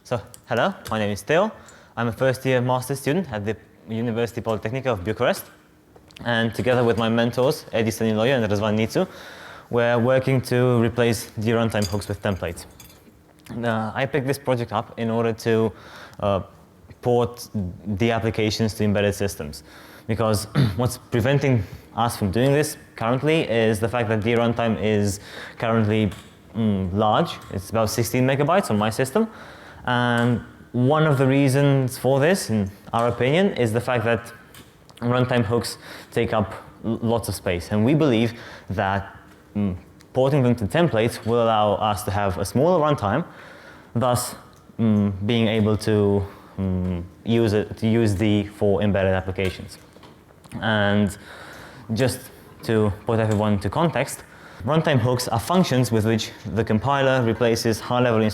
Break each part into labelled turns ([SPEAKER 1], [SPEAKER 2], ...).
[SPEAKER 1] So, hello, my name is Teodor. I'm a first-year master's student at the University Polytechnic of Bucharest. And together with my mentors, Edi Staniloiu and Răzvan Nițu, we're working to replace DRuntime hooks with templates. I picked this project up in order to port the applications to embedded systems. Because what's preventing us from doing this currently is the fact that DRuntime is currently large. It's about 16 megabytes on my system. And one of the reasons for this, in our opinion, is the fact that runtime hooks take up lots of space. And we believe that porting them to templates will allow us to have a smaller runtime, thus being able to use the for embedded applications. And just to put everyone into context, runtime hooks are functions with which the compiler replaces high-level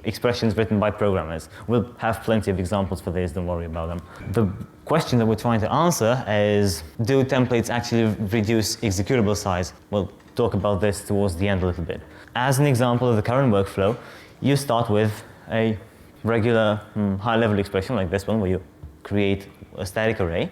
[SPEAKER 1] expressions written by programmers. We'll have plenty of examples for this, don't worry about them. The question that we're trying to answer is, do templates actually reduce executable size? We'll talk about this towards the end a little bit. As an example of the current workflow, you start with a regular high-level expression like this one, where you create a static array.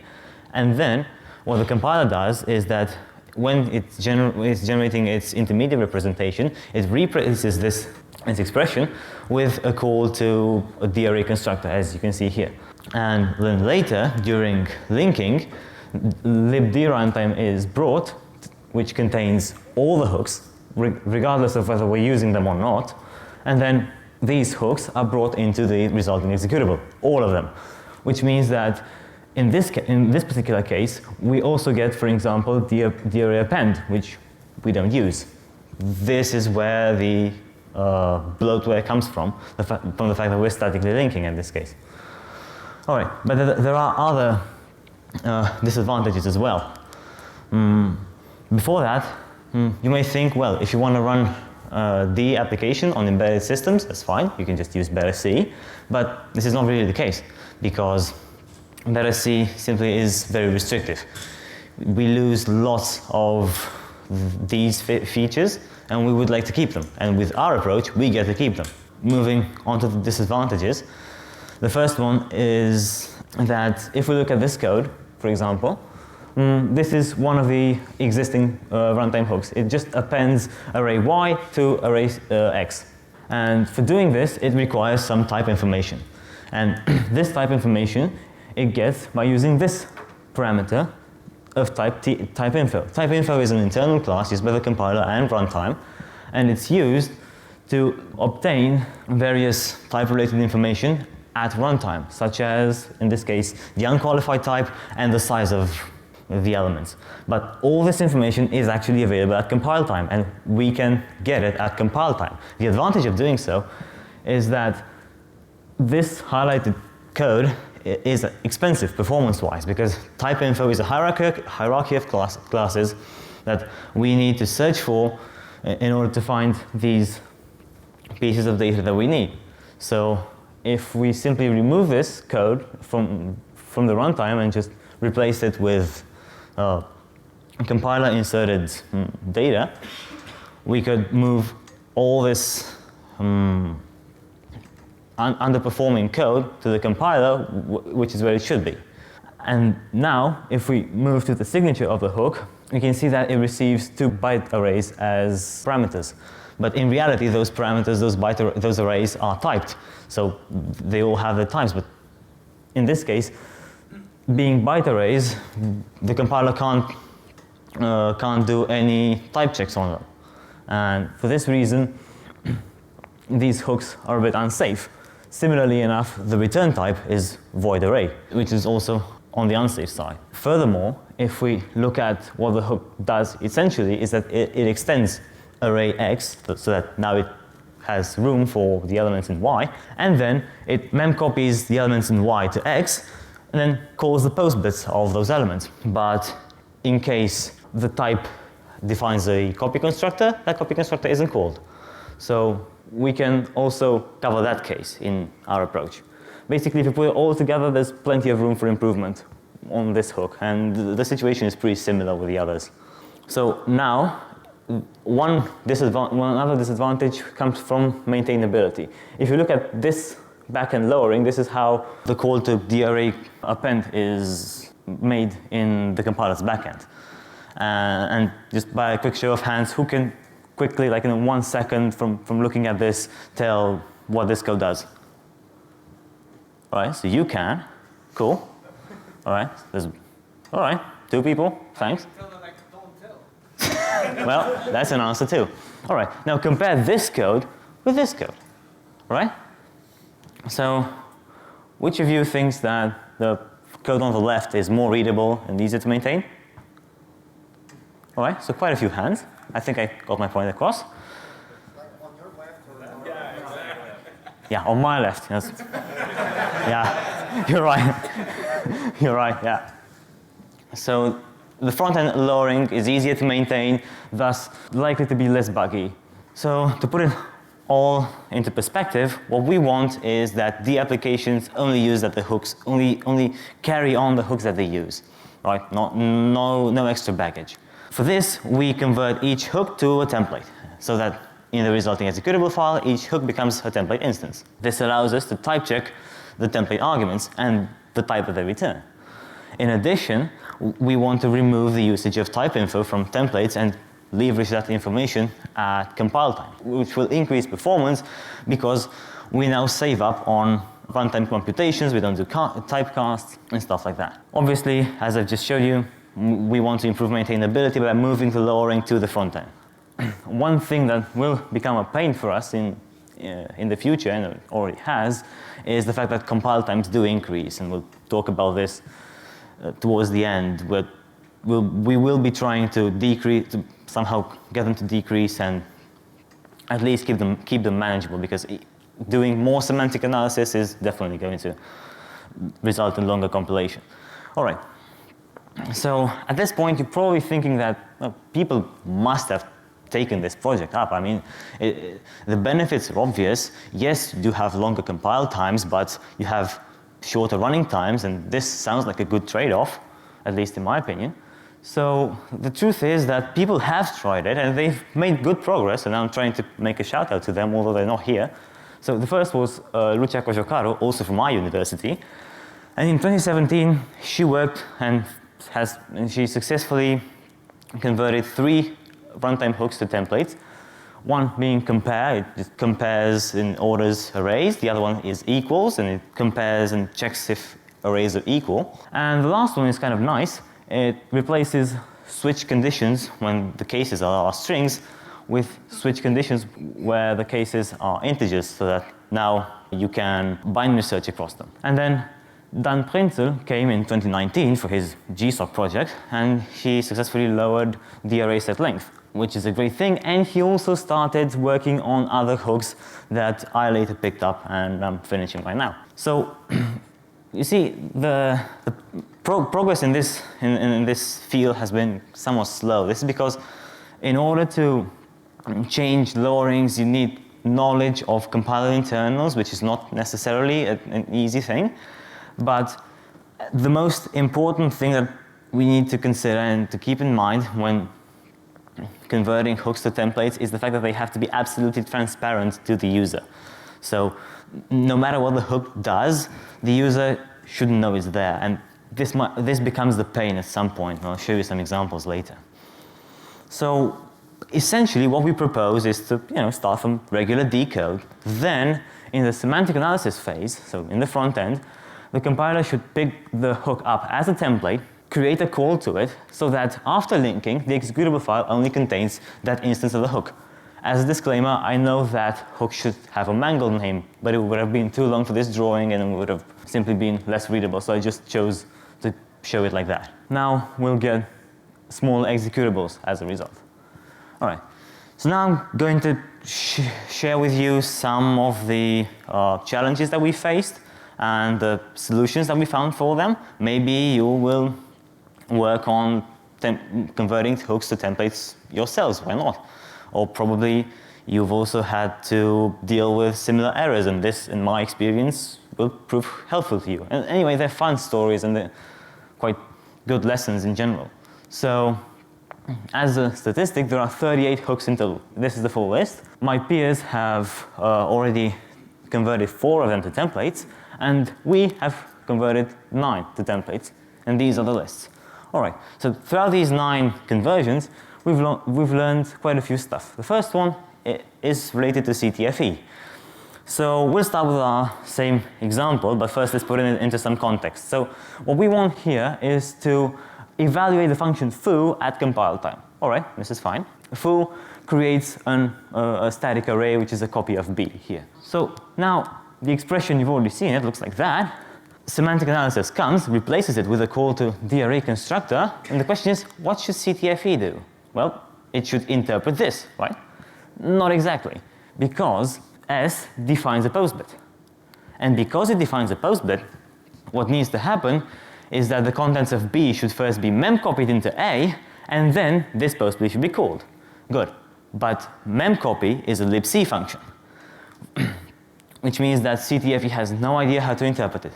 [SPEAKER 1] And then what the compiler does is that when it's generating its intermediate representation, it replaces this expression with a call to the array constructor, as you can see here. And then later, during linking, libdruntime is brought, which contains all the hooks, regardless of whether we're using them or not. And then these hooks are brought into the resulting executable, all of them. Which means that in this particular case, we also get, for example, the array append, which we don't use. This is where the bloatware comes from the fact that we're statically linking in this case. All right, but there are other disadvantages as well. Before that, you may think, well, if you want to run the application on embedded systems, that's fine. You can just use better C. But this is not really the case, because better C simply is very restrictive. We lose lots of these features, and we would like to keep them. And with our approach, we get to keep them. Moving on to the disadvantages, the first one is that if we look at this code, for example, this is one of the existing runtime hooks. It just appends array Y to array X. And for doing this, it requires some type information. And this type information it gets by using this parameter of TypeInfo. TypeInfo is an internal class used by the compiler and runtime, and it's used to obtain various type-related information at runtime, such as, in this case, the unqualified type and the size of the elements. But all this information is actually available at compile time, and we can get it at compile time. The advantage of doing so is that this highlighted code is expensive performance-wise, because TypeInfo is a hierarchy of classes that we need to search for in order to find these pieces of data that we need. So if we simply remove this code from the runtime and just replace it with compiler inserted data, we could move all this underperforming code to the compiler, which is where it should be. And now, if we move to the signature of the hook, we can see that it receives 2 byte arrays as parameters. But in reality, those parameters, those arrays are typed. So they all have their types. But in this case, being byte arrays, the compiler can't do any type checks on them. And for this reason, these hooks are a bit unsafe. Similarly enough, the return type is void array, which is also on the unsafe side. Furthermore, if we look at what the hook does essentially, is that it extends array X, so that now it has room for the elements in Y, and then it memcopies the elements in Y to X, and then calls the post bits of those elements. But in case the type defines a copy constructor, that copy constructor isn't called. So we can also cover that case in our approach. Basically, if you put it all together, there's plenty of room for improvement on this hook, and the situation is pretty similar with the others. So now, one other disadvantage comes from maintainability. If you look at this backend lowering, this is how the call to DRA append is made in the compiler's backend. And just by a quick show of hands, who can quickly, like in 1 second from looking at this, tell what this code does? All right, so you can. Cool. All right, all right, 2 people, thanks. Well, that's an answer too. All right, now compare this code with this code, all right? So which of you thinks that the code on the left is more readable and easier to maintain? All right, so quite a few hands. I think I got my point across.
[SPEAKER 2] On your left or on
[SPEAKER 1] Yeah, on my left. Yes. Yeah, you're right. You're right, yeah. So the front-end lowering is easier to maintain, thus likely to be less buggy. So to put it all into perspective, what we want is that the applications only use that the hooks, only carry on the hooks that they use, right? No extra baggage. For this, we convert each hook to a template, so that in the resulting executable file, each hook becomes a template instance. This allows us to type check the template arguments and the type that they return. In addition, we want to remove the usage of TypeInfo from templates and leverage that information at compile time, which will increase performance because we now save up on runtime computations, we don't do typecasts and stuff like that. Obviously, as I've just showed you, we want to improve maintainability by moving the lowering to the front end. One thing that will become a pain for us in the future, and it already has, is the fact that compile times do increase, and we'll talk about this towards the end. We will be trying to decrease, to somehow get them to decrease and at least keep them manageable, because doing more semantic analysis is definitely going to result in longer compilation. All right. So at this point, you're probably thinking that people must have taken this project up. I mean, the benefits are obvious. Yes, you do have longer compile times, but you have shorter running times, and this sounds like a good trade-off, at least in my opinion. So the truth is that people have tried it, and they've made good progress, and I'm trying to make a shout-out to them, although they're not here. So the first was Lucia Kojokaro, also from my university. And in 2017, she worked and she successfully converted 3 runtime hooks to templates. One being compare, it just compares in orders arrays. The other one is equals, and it compares and checks if arrays are equal. And the last one is kind of nice. It replaces switch conditions when the cases are strings with switch conditions where the cases are integers, so that now you can binary search across them. And then Dan Prinzel came in 2019 for his GSOC project, and he successfully lowered the array set length, which is a great thing. And he also started working on other hooks that I later picked up, and I'm finishing right now. So you see, the progress in this field has been somewhat slow. This is because in order to change lowerings, you need knowledge of compiler internals, which is not necessarily an easy thing. But the most important thing that we need to consider and to keep in mind when converting hooks to templates is the fact that they have to be absolutely transparent to the user. So no matter what the hook does, the user shouldn't know it's there. And this becomes the pain at some point, and I'll show you some examples later. So essentially what we propose is to start from regular decode. Then in the semantic analysis phase, so in the front end, the compiler should pick the hook up as a template, create a call to it, so that after linking, the executable file only contains that instance of the hook. As a disclaimer, I know that hook should have a mangled name, but it would have been too long for this drawing and it would have simply been less readable, so I just chose to show it like that. Now we'll get small executables as a result. All right, so now I'm going to share with you some of the challenges that we faced and the solutions that we found for them. Maybe you will work on converting hooks to templates yourselves, why not? Or probably you've also had to deal with similar errors, and this, in my experience, will prove helpful to you. And anyway, they're fun stories and they're quite good lessons in general. So as a statistic, there are 38 hooks in total. This is the full list. My peers have already converted 4 of them to templates, and we have converted 9 to templates, and these are the lists. All right, so throughout these 9 conversions, we've learned quite a few stuff. The first one is related to CTFE. So we'll start with our same example, but first let's put it into some context. So what we want here is to evaluate the function foo at compile time. All right, this is fine. Foo creates a static array, which is a copy of b here. So now the expression you've already seen, it looks like that. Semantic analysis comes, replaces it with a call to the array constructor, and the question is, what should CTFE do? Well, it should interpret this, right? Not exactly, because S defines a postbit. And because it defines a postbit, what needs to happen is that the contents of B should first be memcopied into A, and then this postbit should be called. Good. But memcopy is a libc function, which means that CTFE has no idea how to interpret it.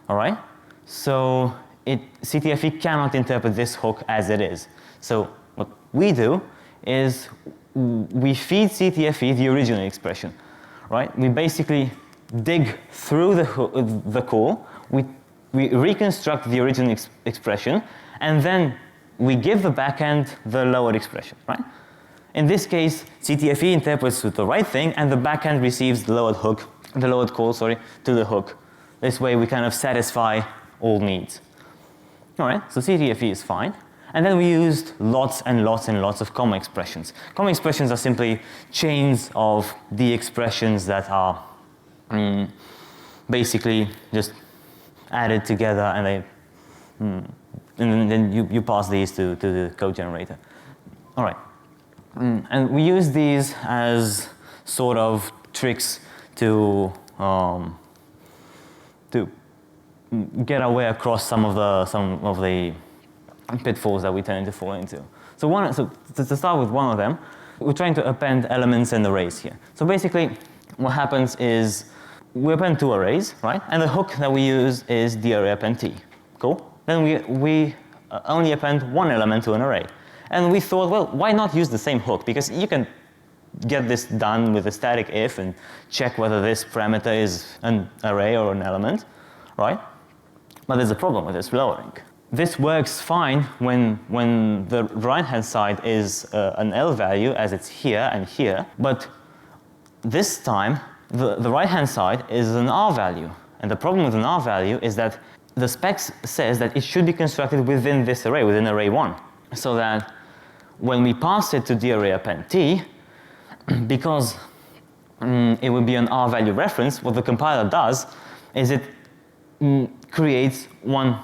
[SPEAKER 1] All right? So CTFE cannot interpret this hook as it is. So what we do is we feed CTFE the original expression. Right? We basically dig through the call, we reconstruct the original expression, and then we give the backend the lowered expression, right? In this case, CTFE interprets the right thing, and the backend receives the lowered call, to the hook. This way we kind of satisfy all needs. All right, so CTFE is fine. And then we used lots and lots and lots of comma expressions. Comma expressions are simply chains of the expressions that are basically just added together, and then you pass these to the code generator. All right. And we use these as sort of tricks to get our way across some of the pitfalls that we tend to fall into. So to start with one of them, we're trying to append elements and arrays here. So basically, what happens is we append 2 arrays, right? And the hook that we use is DRuntime. Cool? Then we only append 1 element to an array. And we thought, well, why not use the same hook? Because you can get this done with a static if and check whether this parameter is an array or an element, right? But there's a problem with this lowering. This works fine when the right-hand side is an L value, as it's here and here, but this time the right-hand side is an R value. And the problem with an R value is that the specs says that it should be constructed within this array, within array 1, so that when we pass it to DRuntime, because it would be an R value reference, what the compiler does is it creates one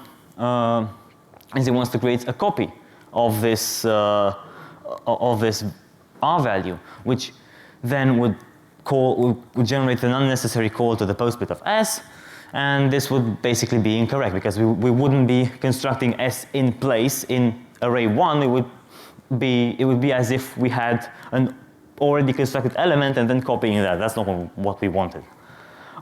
[SPEAKER 1] is it wants to create a copy of this R value, which then would generate an unnecessary call to the postbit of S, and this would basically be incorrect because we wouldn't be constructing S in place in array 1. It would be as if we had an already constructed element and then copying that. That's not what we wanted.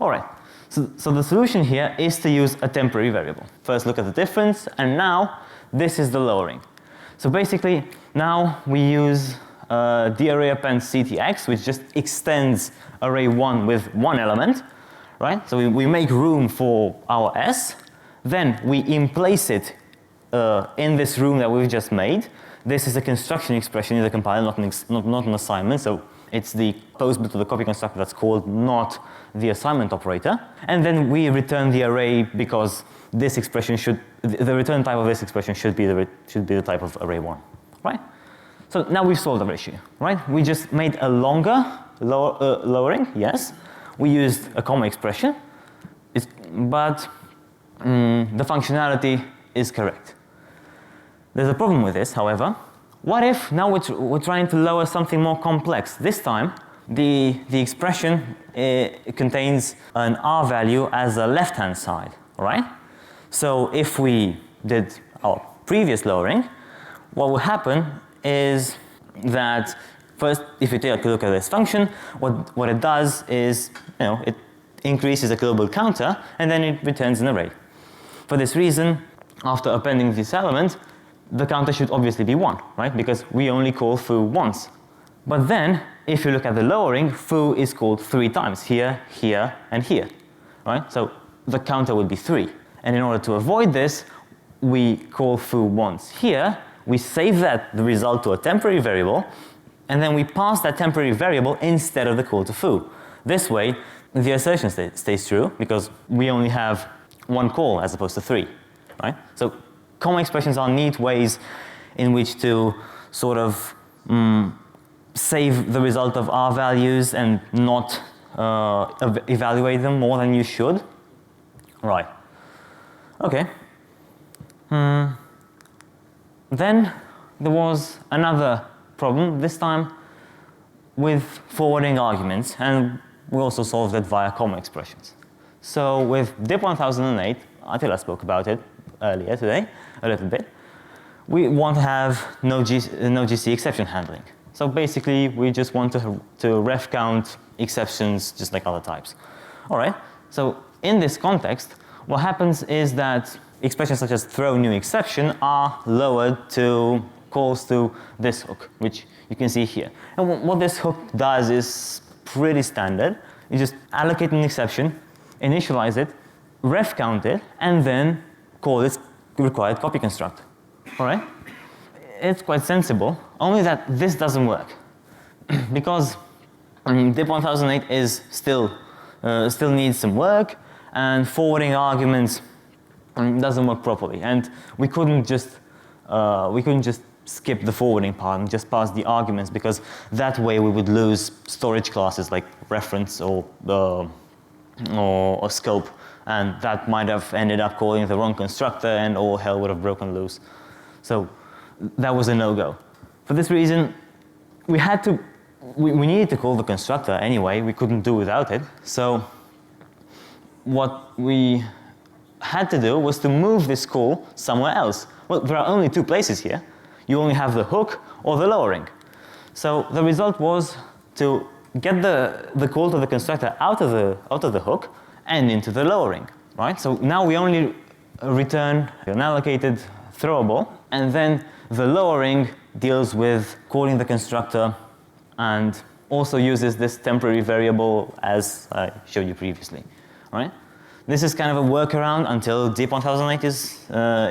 [SPEAKER 1] All right. So the solution here is to use a temporary variable. First look at the difference, and now this is the lowering. So basically now we use DRuntime CTX, which just extends array 1 with 1 element, right? So we make room for our S, then we emplace it in this room that we've just made. This is a construction expression in the compiler, not an assignment, so it's the postbit to the copy constructor that's called, not the assignment operator. And then we return the array because this expression the return type of this expression should be the type of array 1, right? So now we've solved our issue, right? We just made a longer lowering, yes. We used a comma expression, but the functionality is correct. There's a problem with this, however. What if now we're trying to lower something more complex? This time, the expression contains an R value as a left-hand side, right? So if we did our previous lowering, what will happen is that first, if you take a look at this function, what it does is, it increases a global counter and then it returns an array. For this reason, after appending this element, the counter should obviously be 1, right? Because we only call foo once. But then if you look at the lowering, foo is called 3 times, here, here, and here, right? So the counter would be 3. And in order to avoid this, we call foo once here, we save the result to a temporary variable, and then we pass that temporary variable instead of the call to foo. This way, the assertion stays true, because we only have 1 call as opposed to 3, right? So common expressions are neat ways in which to sort of save the result of R values and not evaluate them more than you should. Right. Okay. Then there was another problem, this time with forwarding arguments, and we also solved it via common expressions. So with DIP 1008, Attila spoke about it earlier today, a little bit, we want to have no GC exception handling. So basically, we just want to ref count exceptions just like other types. All right, so in this context, what happens is that expressions such as throw new exception are lowered to calls to this hook, which you can see here. And what this hook does is pretty standard. You just allocate an exception, initialize it, ref count it, and then call its required copy construct. All right? It's quite sensible, only that this doesn't work. Because DIP 1008 is still needs some work, and forwarding arguments doesn't work properly. And we couldn't just skip the forwarding part and just pass the arguments, because that way we would lose storage classes like reference or scope, and that might have ended up calling the wrong constructor and all hell would have broken loose. So that was a no-go. For this reason, we needed to call the constructor anyway. We couldn't do without it. So what we had to do was to move this call somewhere else. Well, there are only 2 places here. You only have the hook or the lowering. So the result was to get the call to the constructor out of the hook and into the lowering, right? So now we only return an allocated throwable, and then the lowering deals with calling the constructor and also uses this temporary variable as I showed you previously, right? This is kind of a workaround until DIP 1008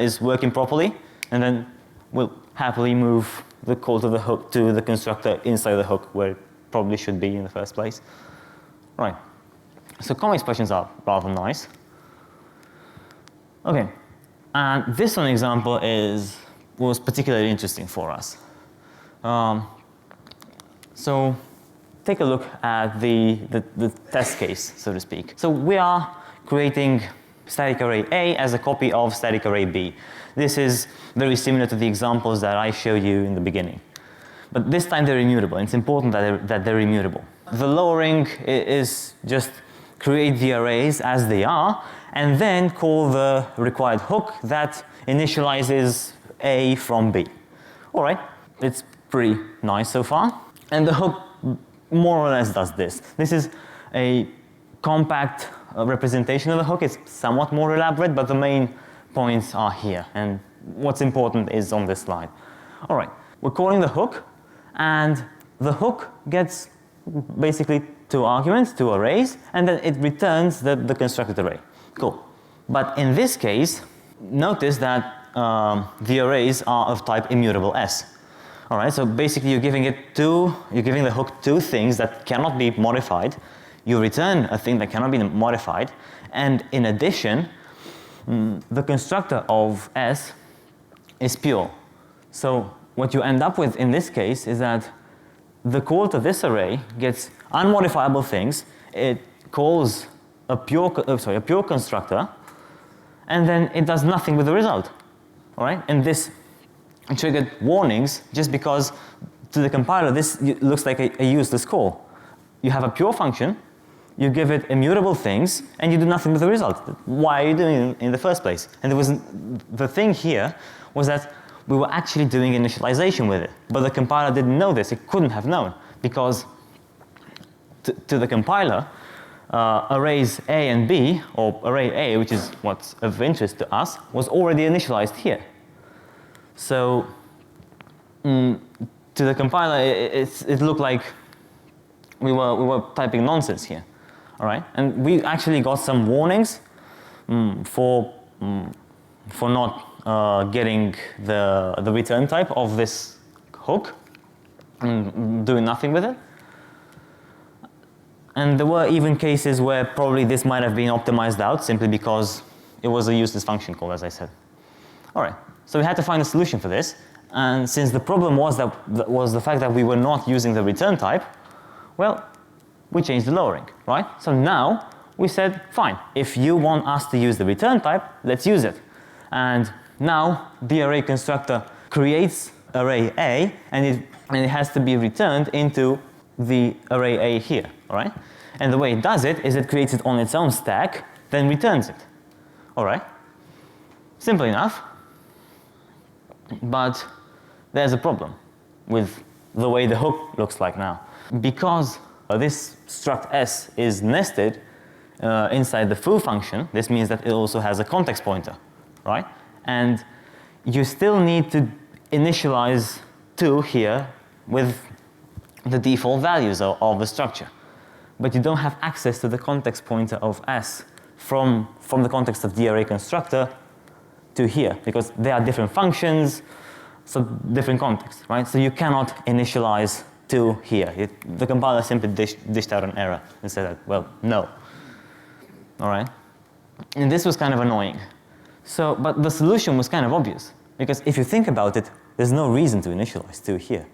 [SPEAKER 1] is working properly, and then we'll happily move the call to the hook to the constructor inside the hook where it probably should be in the first place. Right. So common expressions are rather nice. Okay. And this one example was particularly interesting for us. So take a look at the test case, so to speak. So we are creating static array A as a copy of static array B. This is very similar to the examples that I showed you in the beginning. But this time they're immutable. It's important that they're immutable. The lowering is just create the arrays as they are, and then call the required hook that initializes A from B. All right, it's pretty nice so far. And the hook more or less does this. This is a compact representation of the hook. It's somewhat more elaborate, but the main points are here. And what's important is on this slide. All right, we're calling the hook, and the hook gets basically 2 arguments, 2 arrays, and then it returns the constructed array. Cool. But in this case, notice that the arrays are of type immutable S. All right, so basically you're giving the hook 2 things that cannot be modified. You return a thing that cannot be modified, and in addition, the constructor of S is pure. So what you end up with in this case is that the call to this array gets unmodifiable things. It calls a pure constructor, and then it does nothing with the result. All right, and this triggered warnings just because to the compiler this looks like a useless call. You have a pure function, you give it immutable things, and you do nothing with the result. Why are you doing it in the first place? And the thing here was that we were actually doing initialization with it, but the compiler didn't know this. It couldn't have known, because to the compiler, arrays A and B, or array A, which is what's of interest to us, was already initialized here. So to the compiler, it looked like we were typing nonsense here, all right? And we actually got some warnings for not getting the return type of this hook and doing nothing with it. And there were even cases where probably this might have been optimized out simply because it was a useless function call, as I said. All right, so we had to find a solution for this. And since the problem was the fact that we were not using the return type, well, we changed the lowering, right? So now we said, fine, if you want us to use the return type, let's use it. And now the array constructor creates array A, and it has to be returned into the array A here, all right? And the way it does it is it creates it on its own stack, then returns it, all right? Simple enough, but there's a problem with the way the hook looks like now. Because this struct s is nested inside the foo function, this means that it also has a context pointer, right? And you still need to initialize 2 here with the default values of the structure. But you don't have access to the context pointer of s from the context of the array constructor to here, because they are different functions, so different context, right? So you cannot initialize 2 here. The compiler simply dished out an error and said that, well, no. All right? And this was kind of annoying. So, but the solution was kind of obvious, because if you think about it, there's no reason to initialize 2 here.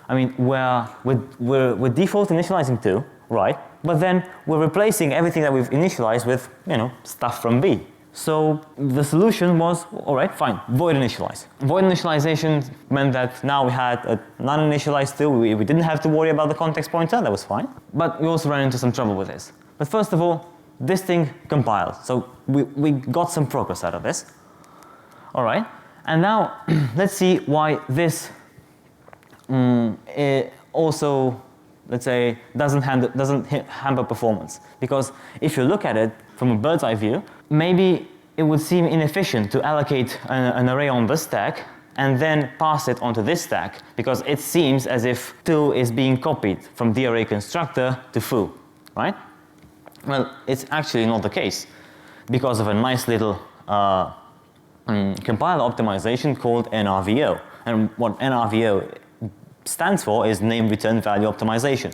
[SPEAKER 1] I mean, we're default initializing 2, right? But then we're replacing everything that we've initialized with, you know, stuff from B. So the solution was, all right, fine, void initialize. Void initialization meant that now we had a non-initialized 2. We didn't have to worry about the context pointer. That was fine. But we also ran into some trouble with this. But first of all, this thing compiled. So we got some progress out of this. All right. And now let's see why this also, let's say, doesn't hamper performance. Because if you look at it from a bird's eye view, maybe it would seem inefficient to allocate an array on this stack and then pass it onto this stack, because it seems as if 2 is being copied from the array constructor to foo, right? Well, it's actually not the case, because of a nice little compiler optimization called NRVO. And what NRVO stands for is name return value optimization.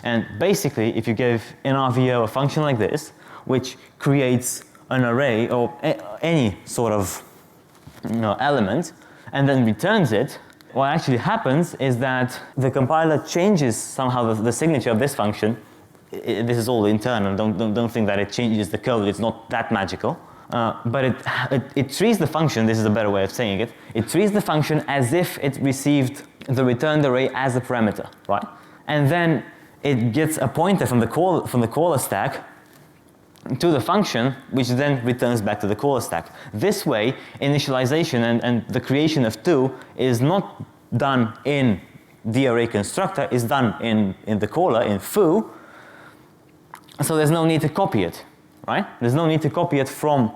[SPEAKER 1] And basically, if you give NRVO a function like this, which creates an array or any sort of element and then returns it, what actually happens is that the compiler changes somehow the signature of this function. This is all internal. Don't think that it changes the code. It's not that magical. But it treats the function. This is a better way of saying it. It treats the function as if it received the returned array as a parameter, right? And then it gets a pointer from the caller stack to the function, which then returns back to the caller stack. This way, initialization and the creation of 2 is not done in the array constructor, is done in the caller, in foo. So there's no need to copy it, right? There's no need to copy it from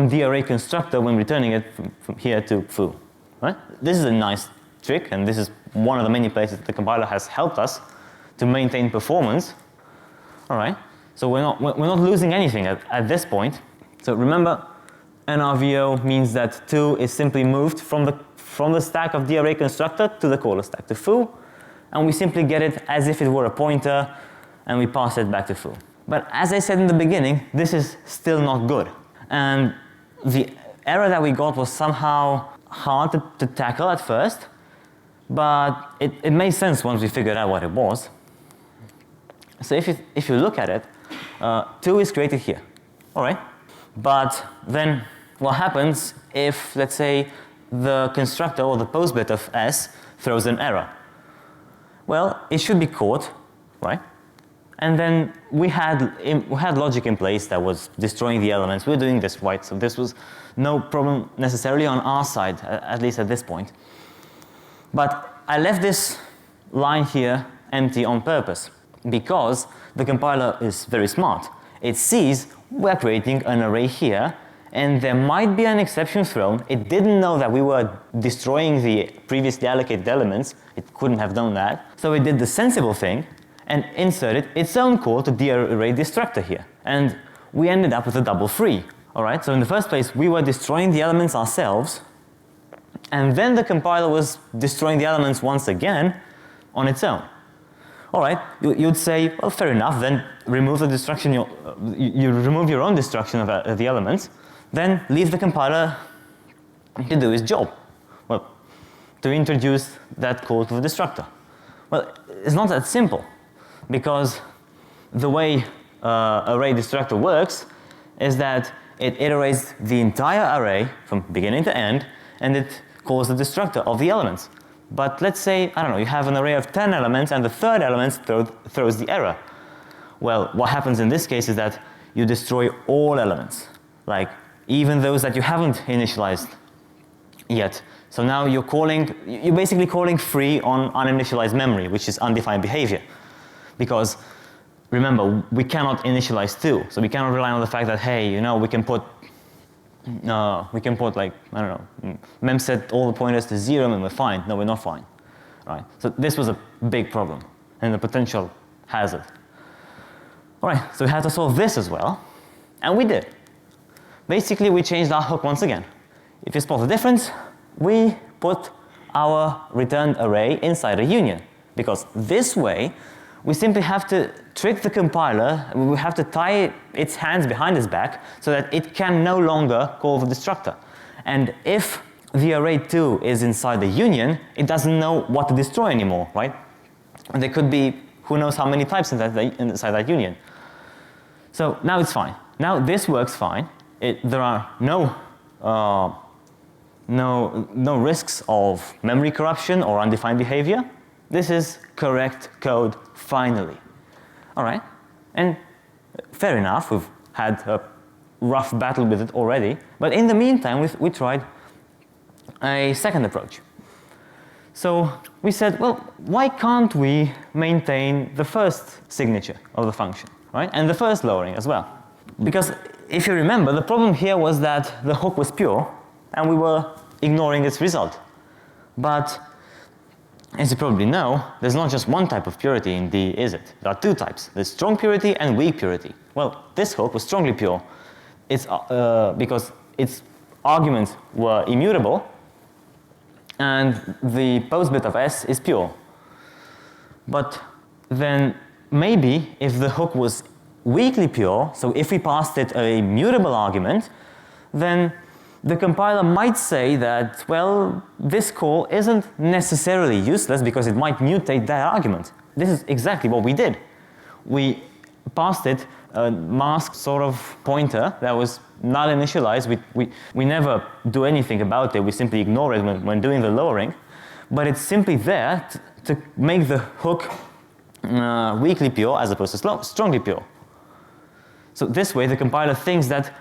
[SPEAKER 1] the array constructor when returning it from here to foo, right? This is a nice trick, and this is one of the many places that the compiler has helped us to maintain performance. All right. So we're not losing anything at this point. So remember, NRVO means that 2 is simply moved from the stack of the array constructor to the caller stack to foo, and we simply get it as if it were a pointer, and we pass it back to foo. But as I said in the beginning, this is still not good. And the error that we got was somehow hard to tackle at first, but it made sense once we figured out what it was. So if you look at it, 2 is created here, all right? But then what happens if, let's say, the constructor or the post bit of s throws an error? Well, it should be caught, right? And then we had logic in place that was destroying the elements. We're doing this right, so this was no problem necessarily on our side, at least at this point. But I left this line here empty on purpose, because the compiler is very smart. It sees we're creating an array here, and there might be an exception thrown. It didn't know that we were destroying the previously allocated elements. It couldn't have done that. So it did the sensible thing, and inserted its own call to the array destructor here. And we ended up with a double free. All right, so in the first place, we were destroying the elements ourselves, and then the compiler was destroying the elements once again on its own. All right, you'd say, well, fair enough, then remove the destruction, you remove your own destruction of the elements, then leave the compiler to do its job. Well, to introduce that call to the destructor. Well, it's not that simple, because the way array destructor works is that it iterates the entire array from beginning to end, and it calls the destructor of the elements. But let's say, I don't know, you have an array of 10 elements and the third element throws the error. Well, what happens in this case is that you destroy all elements, like even those that you haven't initialized yet. So now you're basically calling free on uninitialized memory, which is undefined behavior. Because remember, we cannot initialize 2, so we cannot rely on the fact that, hey, you know, we can put like, I don't know, mem set all the pointers to 0 and we're fine. No, we're not fine. Right? So this was a big problem and a potential hazard. All right, so we had to solve this as well, and we did. Basically, we changed our hook once again. If you spot the difference, we put our returned array inside a union, because this way we simply have to trick the compiler, we have to tie its hands behind its back so that it can no longer call the destructor. And if the array 2 is inside the union, it doesn't know what to destroy anymore, right? And there could be who knows how many types inside that union. So now it's fine. Now this works fine. There are no risks of memory corruption or undefined behavior. This is correct code finally. All right, and fair enough, we've had a rough battle with it already, but in the meantime we tried a second approach. So we said, well, why can't we maintain the first signature of the function, right? And the first lowering as well. Because if you remember, the problem here was that the hook was pure and we were ignoring its result. But as you probably know, there's not just one type of purity in D, is it? There are 2 types. There's strong purity and weak purity. Well, this hook was strongly pure. It's because its arguments were immutable and the post bit of S is pure. But then maybe if the hook was weakly pure, so if we passed it a mutable argument, then the compiler might say that, well, this call isn't necessarily useless because it might mutate that argument. This is exactly what we did. We passed it a masked sort of pointer that was not initialized. We never do anything about it. We simply ignore it when doing the lowering. But it's simply there to make the hook weakly pure as opposed to strongly pure. So this way the compiler thinks that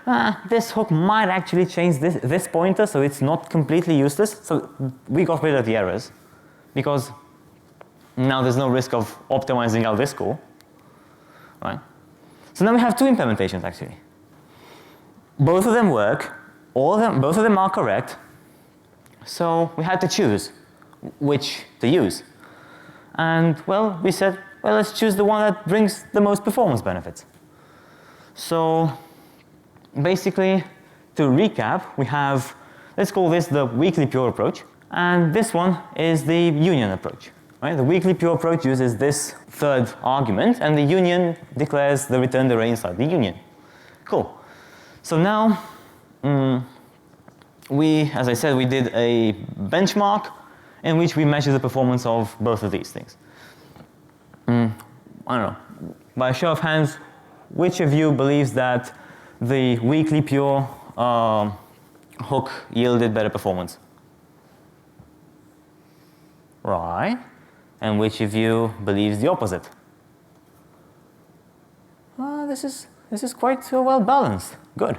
[SPEAKER 1] this hook might actually change this pointer, so it's not completely useless. So we got rid of the errors because now there's no risk of optimizing out this call. Right? So now we have 2 implementations actually. Both of them work, both of them are correct. So we had to choose which to use. And well, we said, well, let's choose the one that brings the most performance benefits. So basically, to recap, we have, let's call this the weakly pure approach, and this one is the union approach. Right? The weakly pure approach uses this third argument, and the union declares the returned array inside the union. Cool. So now, as I said, we did a benchmark in which we measure the performance of both of these things. I don't know, by a show of hands, which of you believes that the weakly pure hook yielded better performance? Right. And which of you believes the opposite? This is quite well balanced. Good.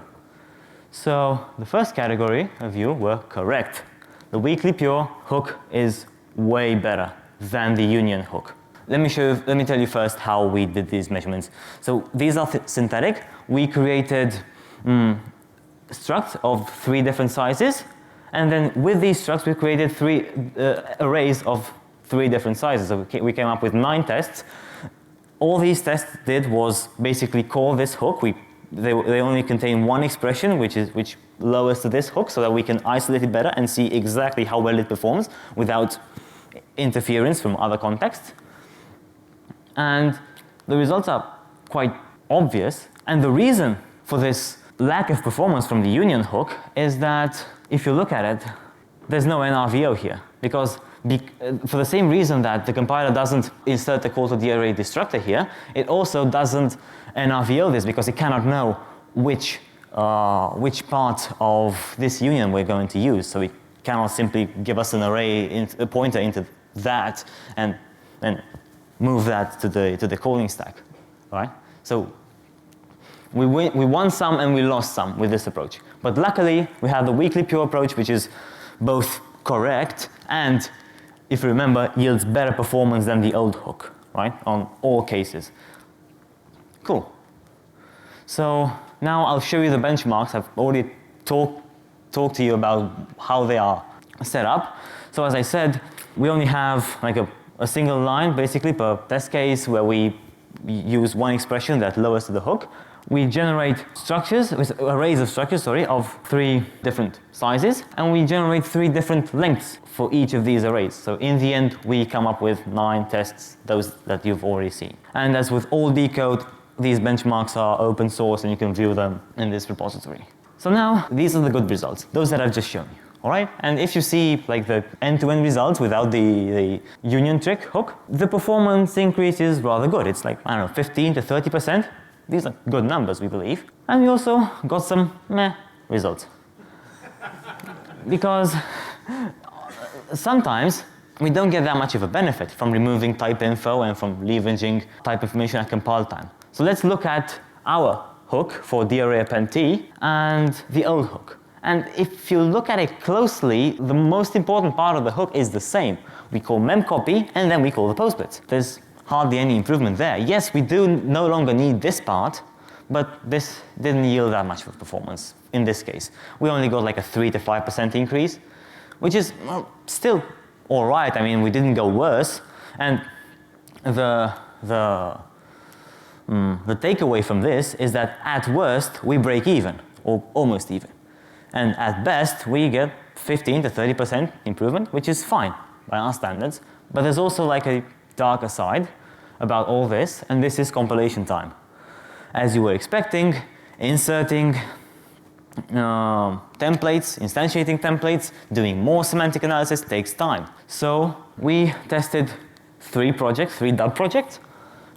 [SPEAKER 1] So the first category of you were correct. The weakly pure hook is way better than the union hook. Let me tell you first how we did these measurements. So these are synthetic. We created structs of 3 different sizes, and then with these structs we created 3 arrays of 3 different sizes. So we came up with 9 tests, all these tests did was basically call this hook. They only contain one expression, which lowers to this hook, so that we can isolate it better and see exactly how well it performs without interference from other contexts. And the results are quite obvious. And the reason for this lack of performance from the union hook is that if you look at it, there's no NRVO here, because for the same reason that the compiler doesn't insert the call to the array destructor here, it also doesn't NRVO this because it cannot know which part of this union we're going to use. So it cannot simply give us an array, a pointer into that, and move that to the calling stack, right? So we won some and we lost some with this approach. But luckily, we have the weakly pure approach, which is both correct and, if you remember, yields better performance than the old hook, right? On all cases. Cool. So now I'll show you the benchmarks. I've already talked to you about how they are set up. So as I said, we only have like a single line basically per test case where we use one expression that lowers to the hook. We generate structures, arrays of structures, of 3 different sizes, and we generate 3 different lengths for each of these arrays. So in the end, we come up with 9 tests, those that you've already seen. And as with all decode, these benchmarks are open source and you can view them in this repository. So now, these are the good results, those that I've just shown you. All right, and if you see like the end-to-end results without the union trick hook, the performance increase is rather good. It's like, I don't know, 15 to 30%. These are good numbers, we believe. And we also got some meh results. Because sometimes we don't get that much of a benefit from removing TypeInfo and from leveraging type information at compile time. So let's look at our hook for DRA append T and the old hook. And if you look at it closely, the most important part of the hook is the same. We call memcopy and then we call the postbits. There's hardly any improvement there. Yes, we do no longer need this part, but this didn't yield that much of performance in this case. We only got like a 3 to 5% increase, which is still all right. I mean, we didn't go worse. And the takeaway from this is that at worst, we break even, or almost even. And at best, we get 15 to 30% improvement, which is fine by our standards. But there's also like a darker side about all this, and this is compilation time. As you were expecting, inserting templates, instantiating templates, doing more semantic analysis takes time. So we tested 3 dub projects,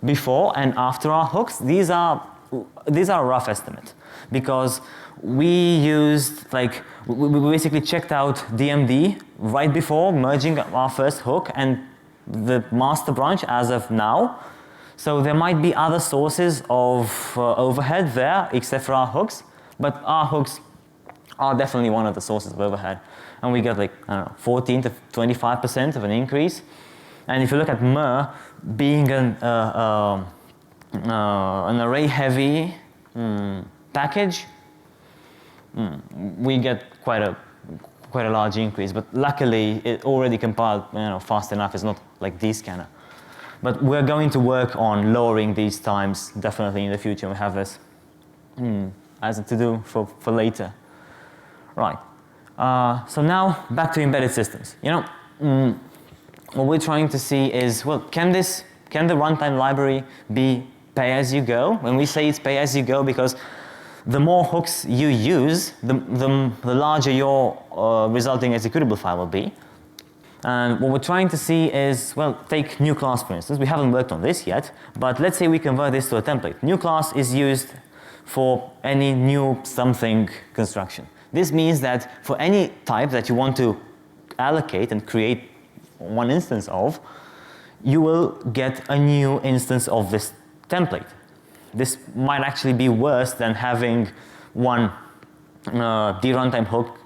[SPEAKER 1] before and after our hooks. These are a rough estimate, because we used we basically checked out DMD right before merging our first hook and the master branch as of now. So there might be other sources of overhead there except for our hooks, but our hooks are definitely one of the sources of overhead. And we got 14 to 25% of an increase. And if you look at MER being an array heavy package, we get quite a large increase, but luckily it already compiled fast enough. It's not like dscanner. But we're going to work on lowering these times definitely in the future. We have this as a to-do for later. Right. So now back to embedded systems. What we're trying to see is, well, can the runtime library be pay-as-you-go? When we say it's pay-as-you-go, because the more hooks you use, the larger your resulting executable file will be. And what we're trying to see is, well, take new class for instance. We haven't worked on this yet, but let's say we convert this to a template. New class is used for any new something construction. This means that for any type that you want to allocate and create one instance of, you will get a new instance of this template. This might actually be worse than having one DRuntime hook,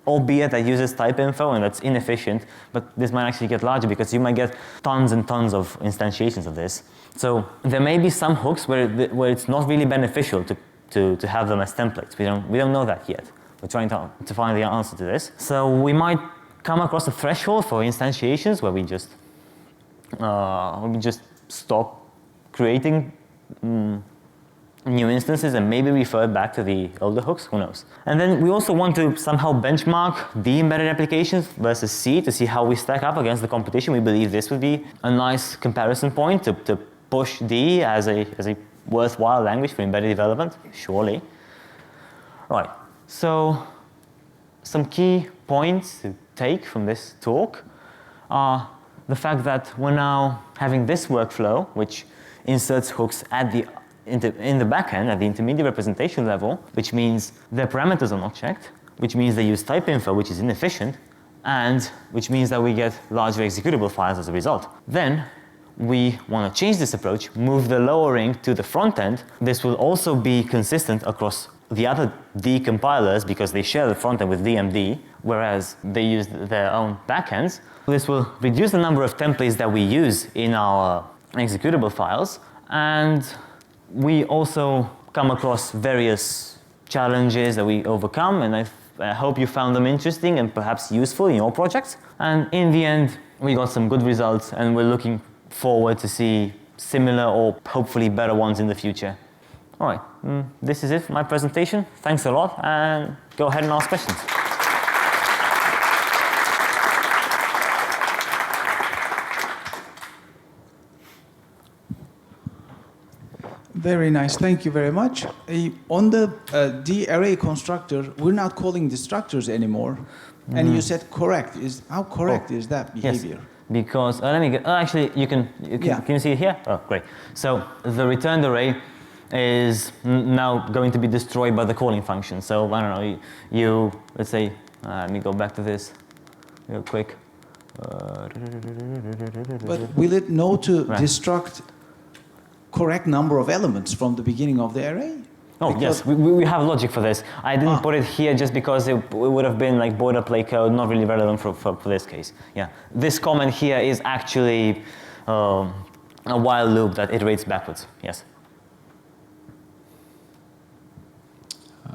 [SPEAKER 1] albeit that uses TypeInfo and that's inefficient, but this might actually get larger because you might get tons and tons of instantiations of this. So there may be some hooks where it's not really beneficial to have them as templates. We don't know that yet. We're trying to find the answer to this. So we might come across a threshold for instantiations where we just stop creating new instances and maybe refer back to the older hooks, who knows. And then we also want to somehow benchmark the embedded applications versus C to see how we stack up against the competition. We believe this would be a nice comparison point to push D as a worthwhile language for embedded development, surely. Right, so some key points to take from this talk are the fact that we're now having this workflow which inserts hooks at the in the backend at the intermediate representation level, which means their parameters are not checked, which means they use TypeInfo, which is inefficient, and which means that we get larger executable files as a result. Then we want to change this approach, move the lowering to the front end. This will also be consistent across the other D compilers because they share the front end with DMD, whereas they use their own backends. This will reduce the number of templates that we use in our executable files, and we also come across various challenges that we overcome, and I hope you found them interesting and perhaps useful in your projects. And in the end, we got some good results, and we're looking forward to see similar or hopefully better ones in the future. All right, this is it for my presentation. Thanks a lot, and go ahead and ask questions.
[SPEAKER 3] Very nice, thank you very much. On the D-array constructor, we're not calling destructors anymore. And you said correct. How correct is that behavior?
[SPEAKER 1] Yes, because, let me get, actually, can you see it here? Oh, great. So the returned array is now going to be destroyed by the calling function. So, I don't know, let's say, let me go back to this real quick.
[SPEAKER 3] But will it know to destruct correct number of elements from the beginning of the array?
[SPEAKER 1] Oh, because yes, we have logic for this. I didn't put it here just because it would have been like boilerplate code, not really relevant for this case. Yeah, this comment here is actually a while loop that iterates backwards. Yes.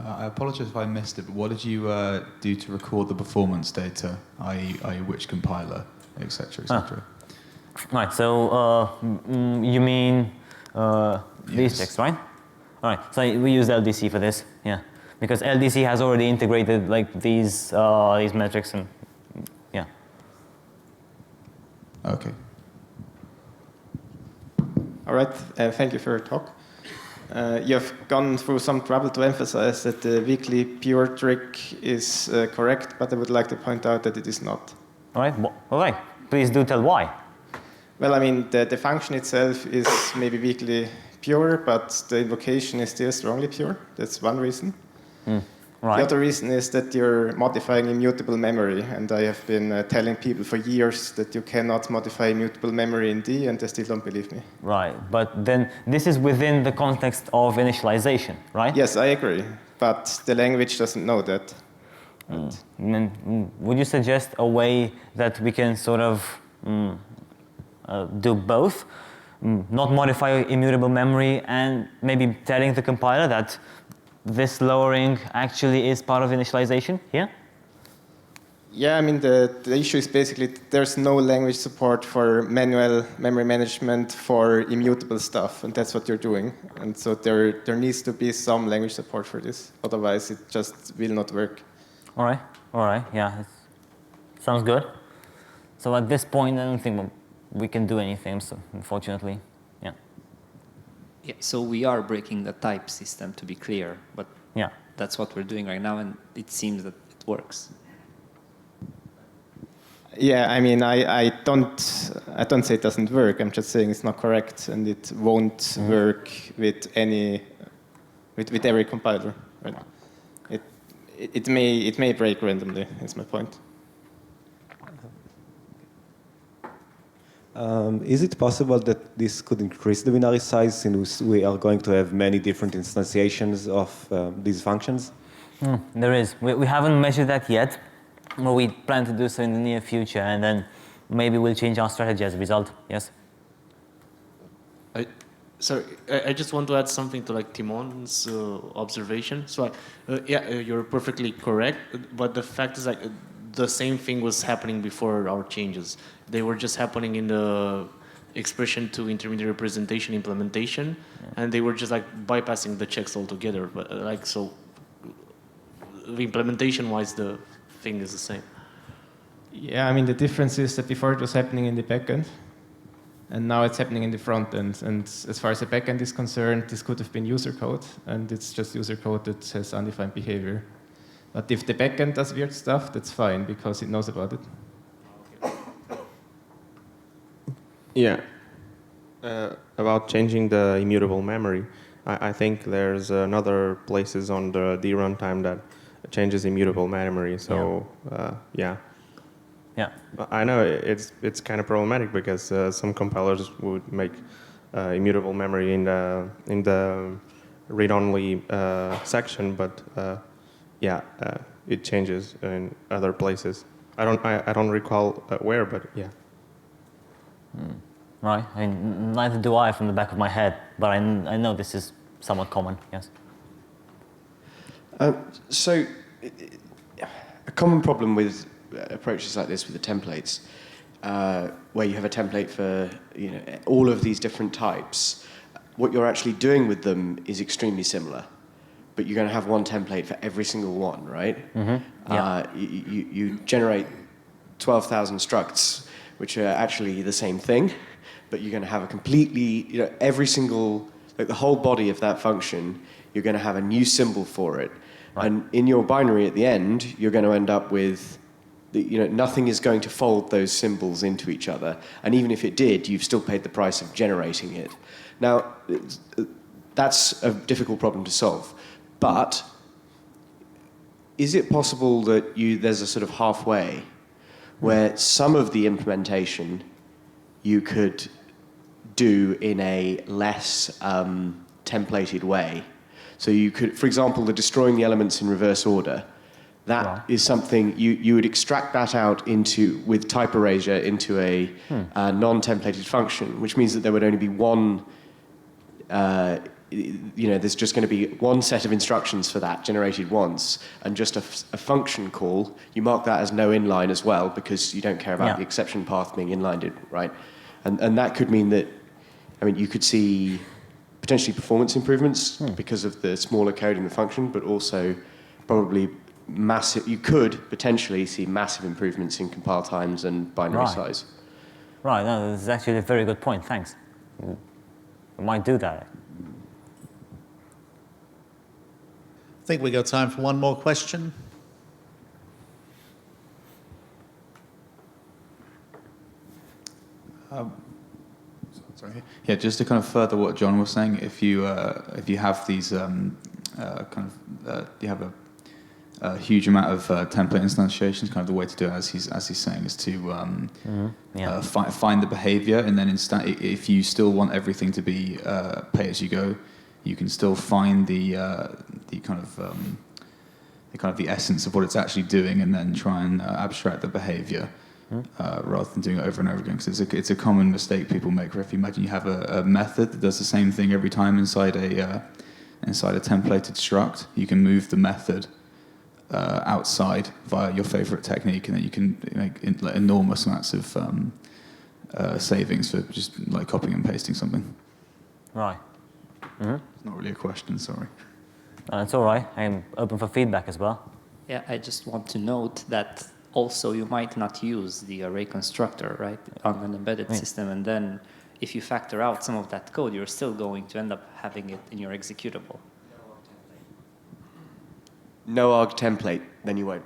[SPEAKER 4] I apologize if I missed it, but what did you do to record the performance data, i.e. which compiler, etc., etc.?
[SPEAKER 1] Right, so you mean these checks, right? All right, so we use LDC for this, yeah, because LDC has already integrated like these metrics and yeah.
[SPEAKER 4] Okay.
[SPEAKER 5] All right, thank you for your talk. You have gone through some trouble to emphasize that the weakly pure trick is correct, but I would like to point out that it is not.
[SPEAKER 1] All right, please do tell why.
[SPEAKER 5] Well, I mean, the function itself is maybe weakly pure, but the invocation is still strongly pure. That's one reason. Right. The other reason is that you're modifying immutable memory, and I have been telling people for years that you cannot modify immutable memory in D, and they still don't believe me.
[SPEAKER 1] Right, but then this is within the context of initialization, right?
[SPEAKER 5] Yes, I agree, but the language doesn't know that.
[SPEAKER 1] Would you suggest a way that we can sort of do both? Not modify immutable memory and maybe telling the compiler that this lowering actually is part of initialization here?
[SPEAKER 5] Yeah, I mean, the issue is basically there's no language support for manual memory management for immutable stuff, and that's what you're doing. And so there needs to be some language support for this. Otherwise, it just will not work.
[SPEAKER 1] All right, yeah. Sounds good. So at this point, I don't think we can do anything, so unfortunately, yeah.
[SPEAKER 6] Yeah, so we are breaking the type system, to be clear, but
[SPEAKER 1] yeah,
[SPEAKER 6] that's what we're doing right now, and it seems that it works.
[SPEAKER 5] Yeah, I mean, I don't say it doesn't work. I'm just saying it's not correct, and it won't work with every compiler. Right? It may break randomly. Is my point.
[SPEAKER 7] Is it possible that this could increase the binary size since we are going to have many different instantiations of these functions?
[SPEAKER 1] There is. We haven't measured that yet, but we plan to do so in the near future, and then maybe we'll change our strategy as a result. Yes?
[SPEAKER 8] Sorry, I just want to add something to like Timon's observation. So, yeah, you're perfectly correct, but the fact is like the same thing was happening before our changes. They were just happening in expression to intermediate representation implementation, and they were just like bypassing the checks altogether. But like so, implementation-wise, the thing is the same.
[SPEAKER 5] Yeah, I mean, the difference is that before it was happening in the backend, and now it's happening in the front end. And as far as the backend is concerned, this could have been user code, and it's just user code that has undefined behavior. But if the backend does weird stuff, that's fine, because it knows about it.
[SPEAKER 9] Yeah. About changing the immutable memory, I think there's another places on the DRuntime that changes immutable memory. So yeah.
[SPEAKER 1] Yeah.
[SPEAKER 9] I know it's kind of problematic because some compilers would make immutable memory in the read-only section, but yeah, it changes in other places. I don't recall where, but yeah.
[SPEAKER 1] Right. I mean, neither do I from the back of my head, but I know this is somewhat common. Yes.
[SPEAKER 10] So, a common problem with approaches like this with the templates, where you have a template for all of these different types, what you're actually doing with them is extremely similar, but you're going to have one template for every single one, right?
[SPEAKER 1] Mm-hmm. Yeah.
[SPEAKER 10] You generate 12,000 structs, which are actually the same thing, but you're going to have a completely, every single, like the whole body of that function, you're going to have a new symbol for it. Right. And in your binary at the end, you're going to end up with, nothing is going to fold those symbols into each other. And even if it did, you've still paid the price of generating it. Now, that's a difficult problem to solve. But is it possible that there's a sort of halfway where some of the implementation you could do in a less templated way? So you could, for example, the destroying the elements in reverse order, that is something you would extract that out with type erasure into a non-templated function, which means that there would only be one, there's just going to be one set of instructions for that generated once, and just a function call, you mark that as no inline as well, because you don't care about the exception path being inlined, right? And that could mean that, you could see potentially performance improvements because of the smaller code in the function, but also probably you could potentially see massive improvements in compile times and binary size.
[SPEAKER 1] Right, no, this is actually a very good point, thanks. We might do that.
[SPEAKER 11] I think we got time for one more question.
[SPEAKER 4] Sorry. Yeah, just to kind of further what John was saying, if you have these you have a huge amount of template instantiations, kind of the way to do it, as he's saying, is to find the behavior, and then if you still want everything to be pay as you go, you can still find the essence of what it's actually doing, and then try and abstract the behavior. Rather than doing it over and over again, because it's a common mistake people make. Where if you imagine you have a method that does the same thing every time inside a templated struct, you can move the method outside via your favorite technique, and then you can make enormous amounts of savings for just like copying and pasting something.
[SPEAKER 1] Right. Mm-hmm.
[SPEAKER 4] It's not really a question, sorry.
[SPEAKER 1] It's all right. I'm open for feedback as well.
[SPEAKER 6] Yeah, I just want to note that also you might not use the array constructor, right, on an embedded system, and then if you factor out some of that code, you're still going to end up having it in your executable.
[SPEAKER 10] No arg template, then you won't.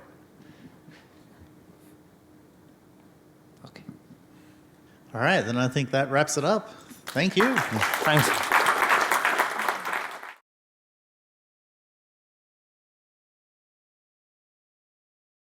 [SPEAKER 11] Okay. All right, then I think that wraps it up. Thank you.
[SPEAKER 1] Thanks.